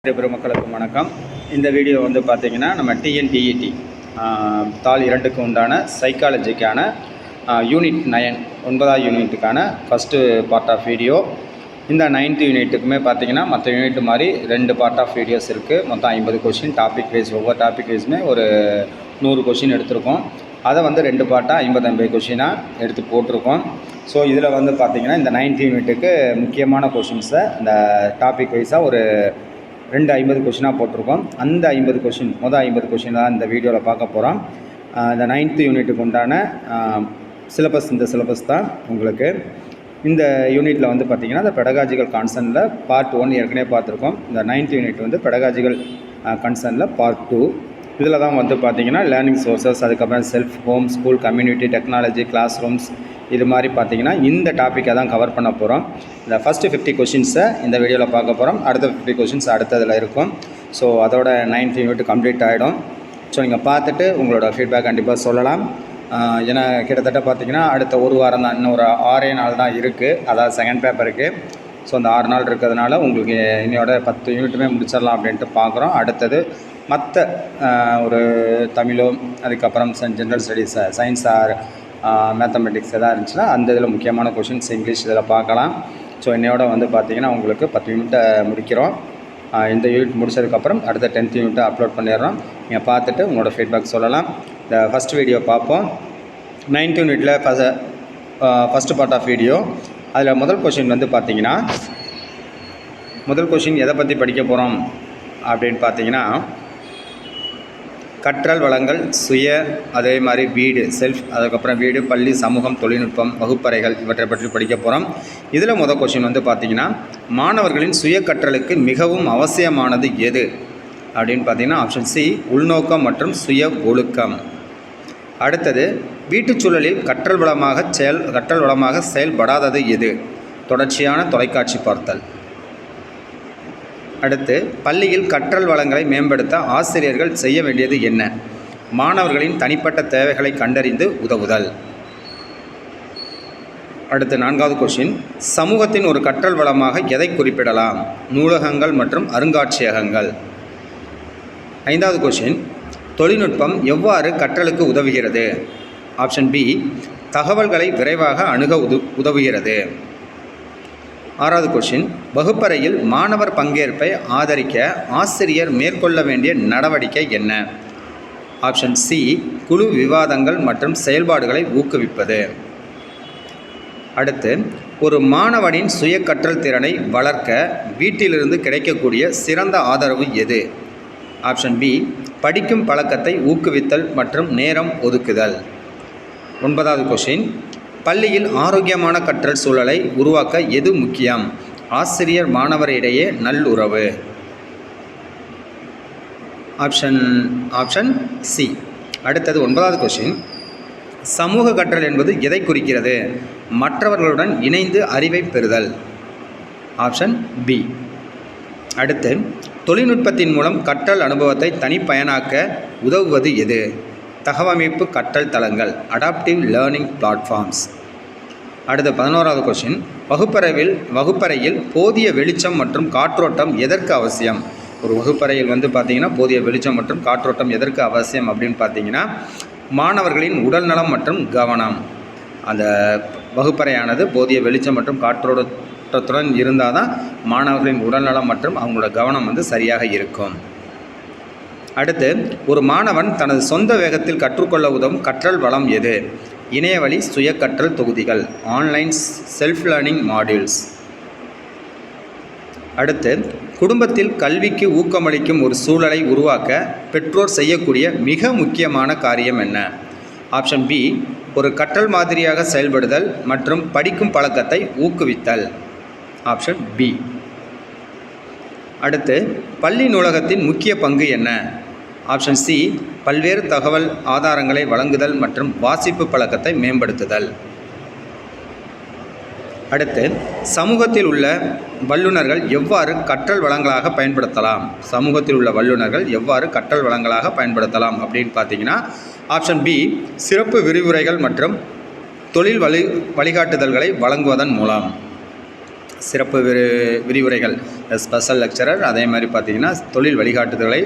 பெருமக்களுக்கு வணக்கம். இந்த வீடியோ வந்து பார்த்திங்கன்னா நம்ம டிஎன்டிஇடி தாள் 2க்கு உண்டான சைக்காலஜிக்கான யூனிட் 9 9வது யூனிட்டுக்கான ஃபஸ்ட்டு பார்ட் ஆஃப் வீடியோ. இந்த 9th யூனிட்டுக்குமே பார்த்திங்கன்னா மற்ற யூனிட் மாதிரி 2 பார்ட் ஆஃப் வீடியோஸ் இருக்குது. மொத்தம் 50 கொஷின் டாபிக் வைஸ், ஒவ்வொரு டாபிக் வைஸுமே ஒரு 100 கொஷின் எடுத்திருக்கோம். அதை வந்து 2 பார்ட்டாக 50 கொஷினாக எடுத்து போட்டிருக்கோம். ஸோ இதில் வந்து பார்த்திங்கன்னா இந்த 9th யூனிட்டுக்கு முக்கியமான கொஷின்ஸை இந்த டாபிக் வைஸாக ஒரு 50 கொஷினாக போட்டிருக்கோம். அந்த 50 கொஷின், மொதல் 50 கொஷின் தான் இந்த வீடியோவில் பார்க்க போகிறோம். இந்த 9th யூனிட்டுக்கு உண்டான சிலபஸ், இந்த சிலபஸ் தான் உங்களுக்கு. இந்த யூனிட்டில் வந்து பார்த்திங்கன்னா இந்த பெடகாஜிக்கல் கன்சர்னில் பார்ட் 1 ஏற்கனவே பார்த்துருக்கோம். இந்த 9th யூனிட் வந்து பெடகாஜிக்கல் கன்சர்னில் பார்ட் 2. இதில் தான் வந்து பார்த்திங்கன்னா லேர்னிங் சோர்சஸ், அதுக்கப்புறம் self, home, school, community, technology, class rooms, இது மாதிரி பார்த்திங்கன்னா இந்த டாப்பிக்கை தான் கவர் பண்ண போகிறோம். இந்த ஃபஸ்ட்டு 50 கொஷின்ஸை இந்த வீடியோவில் பார்க்க போகிறோம். அடுத்த 50 கொஷின்ஸ் அடுத்ததில் இருக்கும். ஸோ அதோட 9th யூனிட் கம்ப்ளீட் ஆகிடும். ஸோ நீங்கள் பார்த்துட்டு உங்களோட ஃபீட்பேக் கண்டிப்பாக சொல்லலாம். ஏன்னா கிட்டத்தட்ட பார்த்திங்கன்னா அடுத்த ஒரு வாரம் தான், இன்னும் ஒரு 6 நாள் தான் இருக்குது. அதாவது செகண்ட் பேப்பருக்கு. ஸோ அந்த 6 நாள் இருக்கிறதுனால உங்களுக்கு இன்னையோட 10 யூனிட்டுமே முடிச்சிடலாம் அப்படின்ட்டு பார்க்குறோம். அடுத்தது மற்ற ஒரு தமிழோ, அதுக்கப்புறம் general studies, science or mathematics எதாவது இருந்துச்சுன்னா அந்த இதில் முக்கியமான கொஷின்ஸ் இங்கிலீஷ் இதில் பார்க்கலாம். ஸோ என்னையோட வந்து பார்த்திங்கன்னா உங்களுக்கு 10 யூனிட்டை முடிக்கிறோம். இந்த யூனிட் முடிச்சதுக்கப்புறம் அடுத்த 10th யூனிட்டை அப்லோட் பண்ணிடுறோம். நீங்கள் பார்த்துட்டு உங்களோட ஃபீட்பேக் சொல்லலாம். இந்த ஃபஸ்ட் வீடியோ பார்ப்போம். 9th யூனிட்டில் ஃபஸ்ட்டு பார்ட் ஆஃப் வீடியோ. அதில் முதல் கொஷின் வந்து பார்த்திங்கன்னா, முதல் கொஷின் எதை பற்றி படிக்க போகிறோம் அப்படின்னு பார்த்திங்கன்னா, கற்றல் வளங்கள், சுய, அதே மாதிரி வீடு, செல்ஃப், அதுக்கப்புறம் வீடு, பள்ளி, சமூகம், தொழில்நுட்பம், வகுப்பறைகள், இவற்றை பற்றி படிக்க போகிறோம். இதில் முதல் கொஷின் வந்து பார்த்திங்கன்னா, மாணவர்களின் சுய கற்றலுக்கு மிகவும் அவசியமானது எது அப்படின்னு பார்த்திங்கன்னா ஆப்ஷன் சி, உள்நோக்கம் மற்றும் சுய ஒழுக்கம். அடுத்தது, வீட்டுச்சூழலில் கற்றல் வளமாக செயல்படாதது எது? தொடர்ச்சியான தொலைக்காட்சி பார்த்தல். அடுத்து, பள்ளியில் கற்றல் வளங்களை மேம்படுத்த ஆசிரியர்கள் செய்ய வேண்டியது என்ன? மாணவர்களின் தனிப்பட்ட தேவைகளை கண்டறிந்து உதவுதல். அடுத்து 4வது கொஷின், சமூகத்தின் ஒரு கற்றல் வளமாக எதை குறிப்பிடலாம்? நூலகங்கள் மற்றும் அருங்காட்சியகங்கள். 5வது கொஷின், தொழில்நுட்பம் எவ்வாறு கற்றலுக்கு உதவுகிறது? ஆப்ஷன் பி, தகவல்களை விரைவாக அணுக உதவுகிறது. 6வது கொஷின், வகுப்பறையில் மாணவர் பங்கேற்பை ஆதரிக்க ஆசிரியர் மேற்கொள்ள வேண்டிய நடவடிக்கை என்ன? ஆப்ஷன் சி, குழு விவாதங்கள் மற்றும் செயல்பாடுகளை ஊக்குவிப்பது. அடுத்து, ஒரு மாணவனின் சுய கற்றல் திறனை வளர்க்க வீட்டிலிருந்து கிடைக்கக்கூடிய சிறந்த ஆதரவு எது? ஆப்ஷன் பி, படிக்கும் பழக்கத்தை ஊக்குவித்தல் மற்றும் நேரம் ஒதுக்குதல். 9வது கொஷின், பள்ளியில் ஆரோக்கியமான கற்றல் சூழலை உருவாக்க எது முக்கியம்? ஆசிரியர் மாணவர் இடையே நல்லுறவு. Option C. அடுத்தது 9வது கொஷின், சமூக கற்றல் என்பது எதை குறிக்கிறது? மற்றவர்களுடன் இணைந்து அறிவை பெறுதல். Option B. அடுத்து, தொழில்நுட்பத்தின் மூலம் கற்றல் அனுபவத்தை தனிப்பயனாக்க உதவுவது எது? தகவமைப்பு கற்றல் தளங்கள், அடாப்டிவ் லேர்னிங் பிளாட்ஃபார்ம்ஸ். அடுத்த 11வது கொஷின், வகுப்பறையில் போதிய வெளிச்சம் மற்றும் காற்றோட்டம் எதற்கு அவசியம்? ஒரு வகுப்பறையில் வந்து பார்த்திங்கன்னா போதிய வெளிச்சம் மற்றும் காற்றோட்டம் எதற்கு அவசியம் அப்படின்னு பார்த்திங்கன்னா, மாணவர்களின் உடல்நலம் மற்றும் கவனம். அந்த வகுப்பறையானது போதிய வெளிச்சம் மற்றும் காற்றோட்டத்துடன் இருந்தால் தான் மாணவர்களின் உடல்நலம் மற்றும் அவங்களோட கவனம் வந்து சரியாக இருக்கும். அடுத்து, ஒரு மாணவன் தனது சொந்த வேகத்தில் கற்றுக்கொள்ள உதவும் கற்றல் வளம் எது? இணையவழி சுய கற்றல் தொகுதிகள், ஆன்லைன் செல்ஃப் லேர்னிங் மாடியூல்ஸ். அடுத்து, குடும்பத்தில் கல்விக்கு ஊக்கமளிக்கும் ஒரு சூழலை உருவாக்க பெற்றோர் செய்யக்கூடிய மிக முக்கியமான காரியம் என்ன? ஆப்ஷன் பி, ஒரு கற்றல் மாதிரியாக செயல்படுதல் மற்றும் படிக்கும் பழக்கத்தை ஊக்குவித்தல். Option B. அடுத்து, பள்ளி நூலகத்தின் முக்கிய பங்கு என்ன? ஆப்ஷன் சி, பல்வேறு தகவல் ஆதாரங்களை வழங்குதல் மற்றும் வாசிப்பு பழக்கத்தை மேம்படுத்துதல். அடுத்து, சமூகத்தில் உள்ள வல்லுநர்கள் எவ்வாறு கற்றல் வளங்களாக பயன்படுத்தலாம்? சமூகத்தில் உள்ள வல்லுநர்கள் எவ்வாறு கற்றல் வளங்களாக பயன்படுத்தலாம் அப்படின்னு பார்த்தீங்கன்னா ஆப்ஷன் பி, சிறப்பு விரிவுரைகள் மற்றும் தொழில் வழிகாட்டுதல்களை வழங்குவதன் மூலம். சிறப்பு விரிவுரைகள், ஸ்பெஷல் லெக்சரர், அதே மாதிரி பார்த்திங்கன்னா தொழில் வழிகாட்டுதல்களை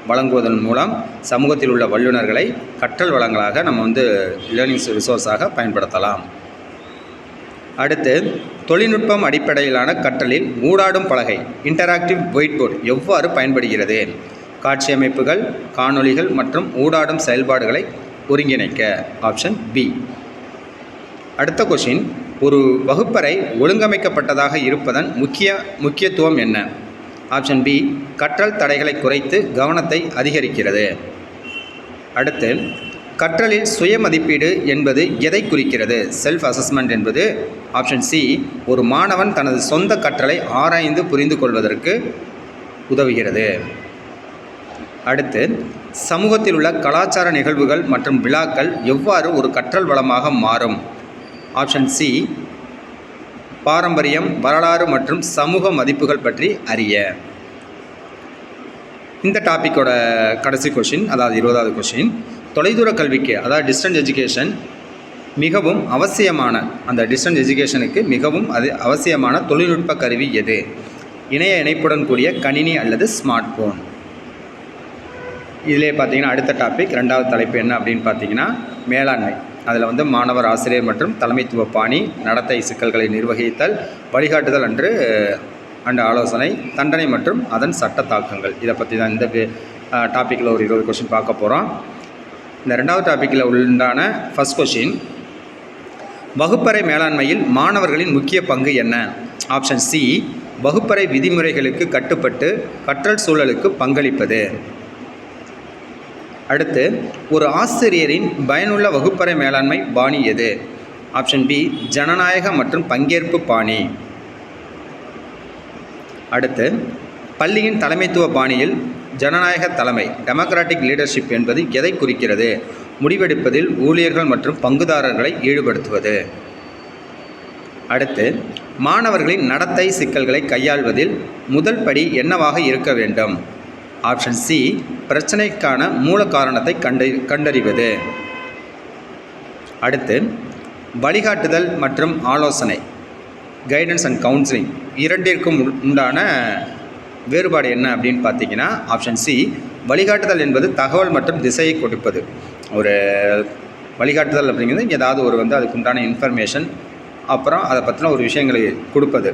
வழங்குவதன் மூலம் சமூகத்தில் உள்ள வல்லுநர்களை கற்றல் வளங்களாக நம்ம லேர்னிங் ரிசோர்ஸாக பயன்படுத்தலாம். அடுத்து, தொழில்நுட்பம் அடிப்படையிலான கற்றலில் ஊடாடும் பலகை இன்டராக்டிவ் ஒயிட் போர்டு எவ்வாறு பயன்படுகிறது? காட்சி அமைப்புகள், காணொளிகள் மற்றும் ஊடாடும் செயல்பாடுகளை ஒருங்கிணைக்க. Option B. அடுத்த கொஷின், ஒரு வகுப்பறை ஒழுங்கமைக்கப்பட்டதாக இருப்பதன் முக்கியத்துவம் என்ன? Option B. கற்றல் தடைகளை குறைத்து கவனத்தை அதிகரிக்கிறது. அடுத்து, கற்றலில் சுய மதிப்பீடு என்பது எதை குறிக்கிறது? செல்ஃப் அசஸ்மெண்ட் என்பது ஆப்ஷன் சி. ஒரு மாணவன் தனது சொந்த கற்றலை ஆராய்ந்து புரிந்து கொள்வதற்கு உதவுகிறது. அடுத்து, சமூகத்தில் உள்ள கலாச்சார நிகழ்வுகள் மற்றும் விழாக்கள் எவ்வாறு ஒரு கற்றல் வளமாக மாறும்? Option C. பாரம்பரியம், வரலாறு மற்றும் சமூக மதிப்புகள் பற்றி அறிய. இந்த டாப்பிக்கோட கடைசி கொஷின், அதாவது 20வது கொஷின், தொலைதூர கல்விக்கு, அதாவது டிஸ்டன்ஸ் எஜுகேஷன் மிகவும் அவசியமான, அந்த டிஸ்டன்ஸ் எஜுகேஷனுக்கு மிகவும் அவசியமான தொழில்நுட்ப கருவி எது? இணைய இணைப்புடன் கூடிய கணினி அல்லது ஸ்மார்ட் ஃபோன். இதிலே பார்த்தீங்கன்னா அடுத்த டாபிக், 2வது தலைப்பு என்ன அப்படின்னு பார்த்தீங்கன்னா மேலாண்மை. அதில் மாணவர், ஆசிரியர் மற்றும் தலைமைத்துவ பாணி, நடத்தை சிக்கல்களை நிர்வகித்தல், வழிகாட்டுதல் அண்டு ஆலோசனை, தண்டனை மற்றும் அதன் சட்ட தாக்கங்கள். இதை பற்றி தான் இந்த டாப்பிக்கில் ஒரு 20 கொஷின் பார்க்க போகிறோம். இந்த 2வது டாப்பிக்கில் உண்டான ஃபஸ்ட் கொஷின், வகுப்பறை மேலாண்மையில் மாணவர்களின் முக்கிய பங்கு என்ன? Option C. வகுப்பறை விதிமுறைகளுக்கு கட்டுப்பட்டு கற்றல் சூழலுக்கு பங்களிப்பது. அடுத்து, ஒரு ஆசிரியரின் பயனுள்ள வகுப்பறை மேலாண்மை பாணி எது? Option B. ஜனநாயக மற்றும் பங்கேற்பு பாணி. அடுத்து, பள்ளியின் தலைமைத்துவ பாணியில் ஜனநாயக தலைமை, டெமோக்ராட்டிக் லீடர்ஷிப் என்பது எதை குறிக்கிறது? முடிவெடுப்பதில் ஊழியர்கள் மற்றும் பங்குதாரர்களை ஈடுபடுத்துவது. அடுத்து, மாணவர்களின் நடத்தை சிக்கல்களை கையாள்வதில் முதல் படி என்னவாக இருக்க வேண்டும்? Option C. பிரச்சனைக்கான மூல காரணத்தை கண்டறிவது. அடுத்து, வழிகாட்டுதல் மற்றும் ஆலோசனை, கைடன்ஸ் அண்ட் கவுன்சிலிங், இரண்டிற்கும் உண்டான வேறுபாடு என்ன அப்படின்னு பார்த்தீங்கன்னா ஆப்ஷன் சி. வழிகாட்டுதல் என்பது தகவல் மற்றும் திசையை கொடுப்பது. ஒரு வழிகாட்டுதல் அப்படிங்கிறது ஏதாவது ஒரு அதுக்கு உண்டான இன்ஃபர்மேஷன், அப்புறம் அதை பற்றின ஒரு விஷயங்களை கொடுப்பது.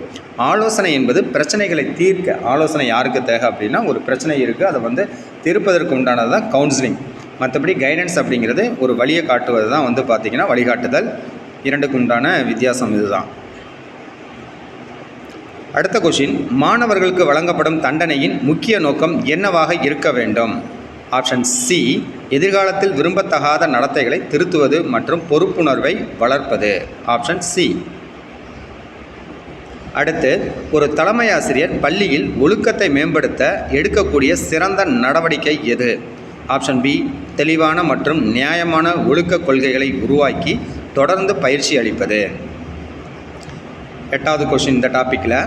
ஆலோசனை என்பது பிரச்சனைகளை தீர்க்க. ஆலோசனை யாருக்கு தேவை அப்படின்னா, ஒரு பிரச்சனை இருக்குது, அதை தீர்ப்பதற்கு உண்டானது தான் கவுன்சிலிங். மற்றபடி கைடன்ஸ் அப்படிங்கிறது ஒரு வழியை காட்டுவது தான் பார்த்திங்கன்னா வழிகாட்டுதல். இரண்டுக்கு உண்டான வித்தியாசம் இதுதான். அடுத்த கொஷின், மாணவர்களுக்கு வழங்கப்படும் தண்டனையின் முக்கிய நோக்கம் என்னவாக இருக்க வேண்டும்? Option C. எதிர்காலத்தில் விரும்பத்தகாத நடத்தைகளை திருத்துவது மற்றும் பொறுப்புணர்வை வளர்ப்பது. Option C. அடுத்து, ஒரு தலைமை ஆசிரியர் பள்ளியில் ஒழுக்கத்தை மேம்படுத்த எடுக்கக்கூடிய சிறந்த நடவடிக்கை எது? Option B. தெளிவான மற்றும் நியாயமான ஒழுக்க கொள்கைகளை உருவாக்கி தொடர்ந்து பயிற்சி அளிப்பது. 8வது கொஷின் இந்த டாப்பிக்கில்,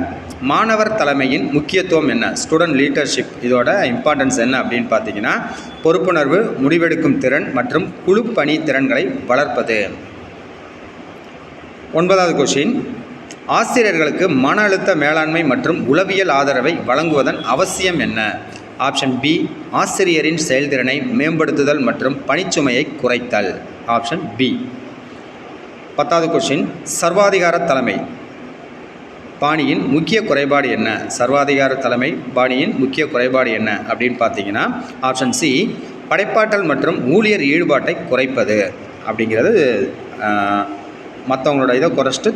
மாணவர் தலைமையின் முக்கியத்துவம் என்ன? ஸ்டூடெண்ட் லீடர்ஷிப், இதோட இம்பார்ட்டன்ஸ் என்ன அப்படின்னு பார்த்தீங்கன்னா பொறுப்புணர்வு, முடிவெடுக்கும் திறன் மற்றும் குழு பணி திறன்களை வளர்ப்பது. 9வது கொஷின், ஆசிரியர்களுக்கு மன அழுத்த மேலாண்மை மற்றும் உளவியல் ஆதரவை வழங்குவதன் அவசியம் என்ன? Option B. ஆசிரியரின் செயல்திறனை மேம்படுத்துதல் மற்றும் பணிச்சுமையை குறைத்தல். Option B. 10வது கொஷின், சர்வாதிகார தலைமை பாணியின் முக்கிய குறைபாடு என்ன? சர்வாதிகார தலைமை பாணியின் முக்கிய குறைபாடு என்ன அப்படின்னு பார்த்தீங்கன்னா ஆப்ஷன் சி. படைப்பாற்றல் மற்றும் ஊழியர் ஈடுபாட்டை குறைப்பது. அப்படிங்கிறது மற்றவங்களோட இதை குறைச்சிட்டு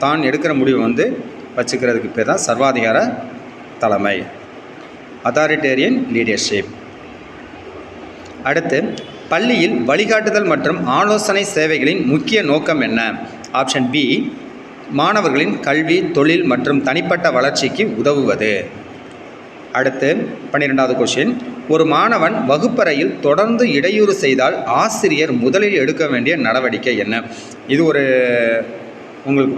தான் எடுக்கிற முடிவு வச்சுக்கிறதுக்கு பேர் தான் சர்வாதிகார தலைமை, அத்தாரிட்டேரியன் லீடர்ஷிப். அடுத்து, பள்ளியில் வழிகாட்டுதல் மற்றும் ஆலோசனை சேவைகளின் முக்கிய நோக்கம் என்ன? Option B. மாணவர்களின் கல்வி, தொழில் மற்றும் தனிப்பட்ட வளர்ச்சிக்கு உதவுவது. அடுத்து 12வது கொஷின், ஒரு மாணவன் வகுப்பறையில் தொடர்ந்து இடையூறு செய்தால் ஆசிரியர் முதலில் எடுக்க வேண்டிய நடவடிக்கை என்ன? இது ஒரு உங்களுக்கு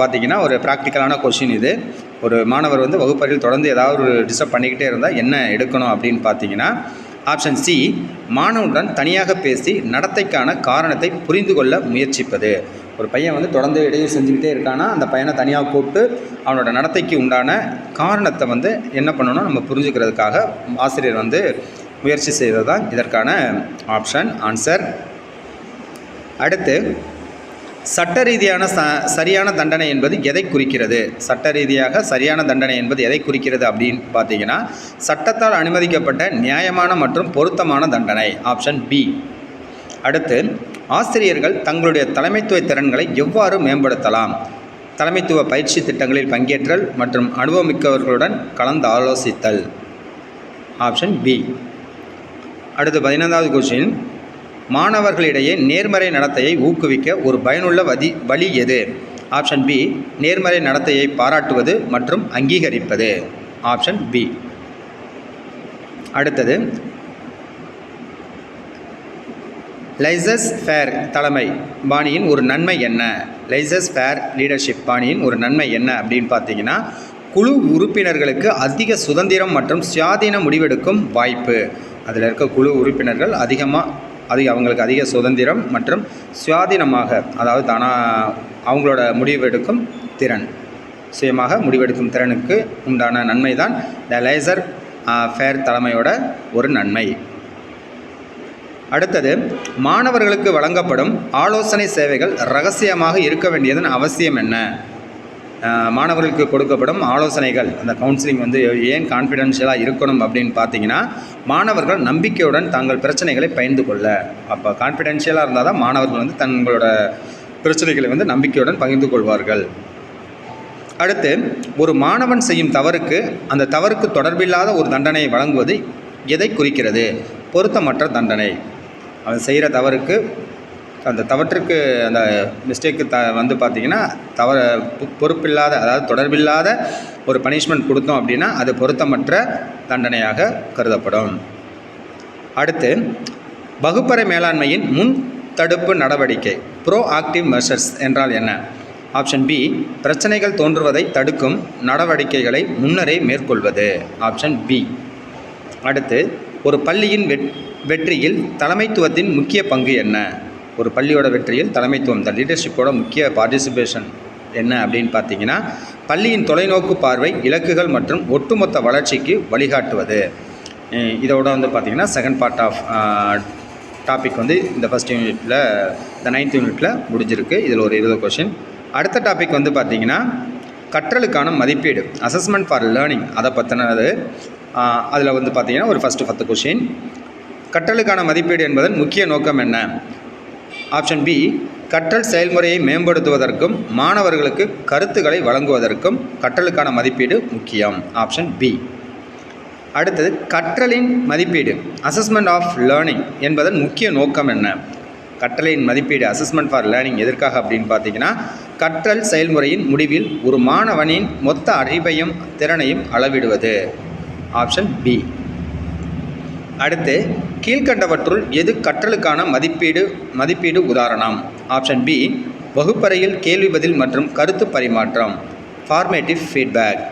பார்த்தீங்கன்னா ஒரு ப்ராக்டிக்கலான கொஷின். இது ஒரு மாணவர் வகுப்பறையில் தொடர்ந்து ஏதாவது ஒரு டிஸ்டர்ப் பண்ணிக்கிட்டே இருந்தால் என்ன எடுக்கணும் அப்படின்னு பார்த்தீங்கன்னா ஆப்ஷன் சி. மாணவனுடன் தனியாக பேசி நடத்தைக்கான காரணத்தை புரிந்து கொள்ள முயற்சிப்பது. ஒரு பையன் வந்து தொடர்ந்து இடையூறு செஞ்சுக்கிட்டே இருக்கானா, அந்த பையனை தனியாக கூப்பிட்டு அவனோட நடத்தைக்கு உண்டான காரணத்தை வந்து என்ன பண்ணணும் நம்ம புரிஞ்சுக்கிறதுக்காக ஆசிரியர் வந்து முயற்சி செய்வது தான் இதற்கான ஆன்சர். அடுத்து, சட்ட ரீதியான சரியான தண்டனை என்பது எதை குறிக்கிறது? சட்ட ரீதியாக சரியான தண்டனை என்பது எதை குறிக்கிறது அப்படின்னு பார்த்தீங்கன்னா, சட்டத்தால் அனுமதிக்கப்பட்ட நியாயமான மற்றும் பொருத்தமான தண்டனை. Option B. அடுத்து, ஆசிரியர்கள் தங்களுடைய தலைமைத்துவ திறன்களை எவ்வாறு மேம்படுத்தலாம்? தலைமைத்துவ பயிற்சி திட்டங்களில் பங்கேற்றல் மற்றும் அனுபவமிக்கவர்களுடன் கலந்து ஆலோசித்தல். Option B. அடுத்து 15வது கொஸ்டின், மாணவர்களிடையே நேர்மறை நடத்தையை ஊக்குவிக்க ஒரு பயனுள்ள வழி எது? Option B. நேர்மறை நடத்தையை பாராட்டுவது மற்றும் அங்கீகரிப்பது. Option B. அடுத்தது, லைசஸ் ஃபேர் தலைமை பாணியின் ஒரு நன்மை என்ன? லைசஸ் ஃபேர் லீடர்ஷிப் பாணியின் ஒரு நன்மை என்ன அப்படின்னு பார்த்தீங்கன்னா, குழு உறுப்பினர்களுக்கு அதிக சுதந்திரம் மற்றும் சுயாதீன முடிவெடுக்கும் வாய்ப்பு. அதில் இருக்க குழு உறுப்பினர்கள் அவங்களுக்கு அதிக சுதந்திரம் மற்றும் சுயாதீனமாக, அதாவது அவங்களோட முடிவெடுக்கும் திறன், சுயமாக முடிவெடுக்கும் திறனுக்கு உண்டான நன்மை தான் த லைசர் ஃபேர் தலைமையோட ஒரு நன்மை. அடுத்தது, மாணவர்களுக்கு வழங்கப்படும் ஆலோசனை சேவைகள் இரகசியமாக இருக்க வேண்டியதன் அவசியம் என்ன? மாணவர்களுக்கு கொடுக்கப்படும் ஆலோசனைகள், அந்த கவுன்சிலிங் வந்து ஏன் கான்ஃபிடென்ஷியலாக இருக்கணும் அப்படின்னு பார்த்தீங்கன்னா, மாணவர்கள் நம்பிக்கையுடன் தங்கள் பிரச்சனைகளை பகிர்ந்து கொள்ள. அப்போ கான்ஃபிடென்ஷியலாக இருந்தால் தான் மாணவர்கள் வந்து தங்களோட பிரச்சனைகளை வந்து நம்பிக்கையுடன் பகிர்ந்து கொள்வார்கள். அடுத்து, ஒரு மாணவன் செய்யும் தவறுக்கு அந்த தவறுக்கு தொடர்பில்லாத ஒரு தண்டனையை வழங்குவது எதை குறிக்கிறது? பொருத்தமற்ற தண்டனை. அவன் செய்கிற தவறுக்கு அந்த தவற்றுக்கு அந்த மிஸ்டேக்கு வந்து பார்த்திங்கன்னா பொறுப்பில்லாத, அதாவது தொடர்பில்லாத ஒரு பனிஷ்மெண்ட் கொடுத்தோம் அப்படின்னா அது பொருத்தமற்ற தண்டனையாக கருதப்படும். அடுத்து, வகுப்பறை மேலாண்மையின் முன் தடுப்பு நடவடிக்கை ப்ரோ ஆக்டிவ் மெஷர்ஸ் என்றால் என்ன? Option B. பிரச்சனைகள் தோன்றுவதை தடுக்கும் நடவடிக்கைகளை முன்னரே மேற்கொள்வது. Option B. அடுத்து, ஒரு பள்ளியின் வெற்றியில் தலைமைத்துவத்தின் முக்கிய பங்கு என்ன? ஒரு பள்ளியோட வெற்றியில் தலைமைத்துவம், இந்த லீடர்ஷிப்போட முக்கிய பார்ட்டிசிபேஷன் என்ன அப்படின்னு பார்த்தீங்கன்னா, பள்ளியின் தொலைநோக்கு பார்வை, இலக்குகள் மற்றும் ஒட்டுமொத்த வளர்ச்சிக்கு வழிகாட்டுவது. இதோட வந்து பார்த்திங்கன்னா செகண்ட் பார்ட் ஆஃப் டாபிக் வந்து இந்த ஃபஸ்ட் யூனிட்டில், இந்த 9th யூனிட்டில் முடிஞ்சிருக்கு. இதில் ஒரு 20 கொஷின். அடுத்த டாபிக் வந்து பார்த்திங்கன்னா கற்றலுக்கான மதிப்பீடு, அசஸ்மெண்ட் ஃபார் லேர்னிங், அதை பற்றினது. அதில் வந்து பார்த்திங்கன்னா ஒரு ஃபஸ்ட்டு 10 கொஷின். கற்றலுக்கான மதிப்பீடு என்பதன் முக்கிய நோக்கம் என்ன? Option B. கற்றல் செயல்முறையை மேம்படுத்துவதற்கும் மாணவர்களுக்கு கருத்துக்களை வழங்குவதற்கும் கற்றலுக்கான மதிப்பீடு முக்கியம். Option B. அடுத்தது, கற்றலின் மதிப்பீடு, அசஸ்மெண்ட் ஆஃப் லேர்னிங் என்பதன் முக்கிய நோக்கம் என்ன? கற்றலின் மதிப்பீடு, அசஸ்மெண்ட் ஃபார் லேர்னிங் எதற்காக அப்படின்னு பார்த்தீங்கன்னா, கற்றல் செயல்முறையின் முடிவில் ஒரு மாணவனின் மொத்த அறிவையும் திறனையும் அளவிடுவது. Option B. அடுத்து, கீழ்கண்டவற்றுள் எது கற்றலுக்கான மதிப்பீடு உதாரணம்? Option B. வகுப்பறையில் கேள்வி பதில் மற்றும் கருத்து பரிமாற்றம், ஃபார்மேட்டிவ் ஃபீட்பேக்.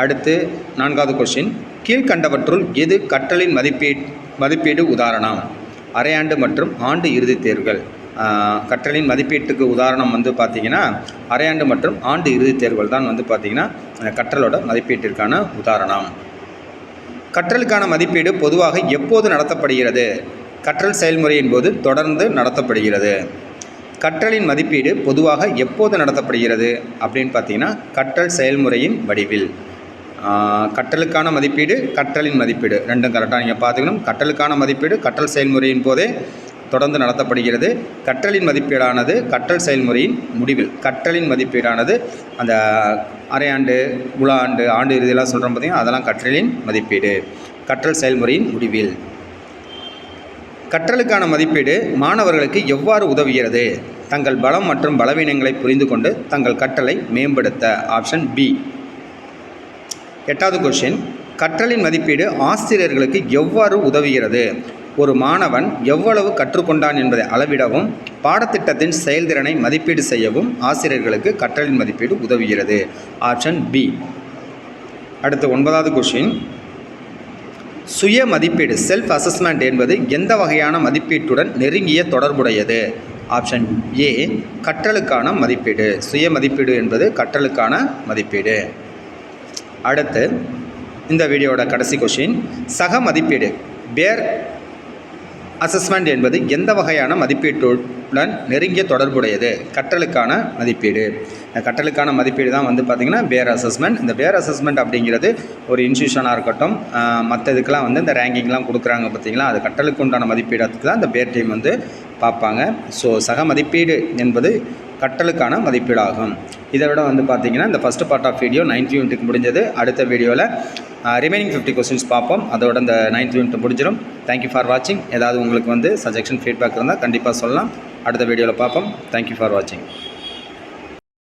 அடுத்து 4வது கொஸ்டின், கீழ்கண்டவற்றுள் எது கற்றலின் மதிப்பீடு உதாரணம்? அரையாண்டு மற்றும் ஆண்டு இறுதித் தேர்வுகள். கற்றலின் மதிப்பீட்டுக்கு உதாரணம் வந்து பார்த்திங்கன்னா அரையாண்டு மற்றும் ஆண்டு இறுதித் தேர்வுகள் தான் வந்து பார்த்திங்கன்னா கற்றலோட மதிப்பீட்டிற்கான உதாரணம். கற்றலுக்கான மதிப்பீடு பொதுவாக எப்போது நடத்தப்படுகிறது? கற்றல் செயல்முறையின் போது தொடர்ந்து நடத்தப்படுகிறது. கற்றலின் மதிப்பீடு பொதுவாக எப்போது நடத்தப்படுகிறது அப்படின்னு பார்த்தீங்கன்னா கற்றல் செயல்முறையின் வடிவில். கற்றலுக்கான மதிப்பீடு, கற்றலின் மதிப்பீடு ரெண்டும் கரெக்டாக நீங்கள் பார்த்துக்கணும். கற்றலுக்கான மதிப்பீடு கற்றல் செயல்முறையின் போதே தொடர்ந்து நடத்தப்படுகிறது. கற்றலின் மதிப்பீடானது கற்றல் செயல்முறையின் முடிவில். கற்றலின் மதிப்பீடானது அந்த அரையாண்டு, முழு ஆண்டு, ஆண்டு இறுதியெல்லாம் சொல்கிறோம் பார்த்திங்கன்னா அதெல்லாம் கற்றலின் மதிப்பீடு, கற்றல் செயல்முறையின் முடிவில். கற்றலுக்கான மதிப்பீடு மாணவர்களுக்கு எவ்வாறு உதவுகிறது? தங்கள் பலம் மற்றும் பலவீனங்களை புரிந்து கொண்டு தங்கள் கற்றலை மேம்படுத்த. Option B. 8வது கொஸ்டின், கற்றலின் மதிப்பீடு ஆசிரியர்களுக்கு எவ்வாறு உதவுகிறது? ஒரு மாணவன் எவ்வளவு கற்றுக்கொண்டான் என்பதை அளவிடவும் பாடத்திட்டத்தின் செயல்திறனை மதிப்பீடு செய்யவும் ஆசிரியர்களுக்கு கற்றலின் மதிப்பீடு உதவுகிறது. Option B. அடுத்து 9வது கொஸ்டின், சுய மதிப்பீடு, செல்ஃப் அசஸ்மெண்ட் என்பது எந்த வகையான மதிப்பீட்டுடன் நெருங்கிய தொடர்புடையது? ஆப்ஷன் ஏ கற்றலுக்கான மதிப்பீடு. சுய மதிப்பீடு என்பது கற்றலுக்கான மதிப்பீடு. அடுத்து இந்த வீடியோட கடைசி கொஷின், சக மதிப்பீடு பேர் அசஸ்மெண்ட் என்பது எந்த வகையான மதிப்பீட்டுடன் நெருங்கிய தொடர்புடையது? கற்றலுக்கான மதிப்பீடு. கற்றலுக்கான மதிப்பீடு தான் வந்து பார்த்திங்கன்னா பேர் அசஸ்மெண்ட். இந்த பேர் அசஸ்மெண்ட் அப்படிங்கிறது ஒரு இன்ஸ்டியூஷனாக இருக்கட்டும், மற்ற இதுக்கெலாம் வந்து இந்த ரேங்கிங்லாம் கொடுக்குறாங்க பார்த்திங்களா, அது கற்றலுக்கு உண்டான மதிப்பீடுக்கு தான் இந்த பேர் டீம் வந்து பார்ப்பாங்க. ஸோ சக மதிப்பீடு என்பது கற்றலுக்கான மதிப்பீடாகும். இதை விட வந்து பார்த்திங்கன்னா இந்த first part of video 9th யூனிட்டுக்கு முடிஞ்சது. அடுத்த வீடியோவில் ரிமைனிங் 50 கொஸ்டின்ஸ் பார்ப்போம். அதோட இந்த 9th யூனிட் முடிஞ்சிடும். தேங்க்யூ ஃபார் வாட்சிங். ஏதாவது உங்களுக்கு வந்து சஜஷன் ஃபீட்பேக் இருந்தால் கண்டிப்பாக சொல்லலாம். அடுத்த வீடியோவில் பார்ப்போம். தேங்க்யூ ஃபார் வாட்சிங்.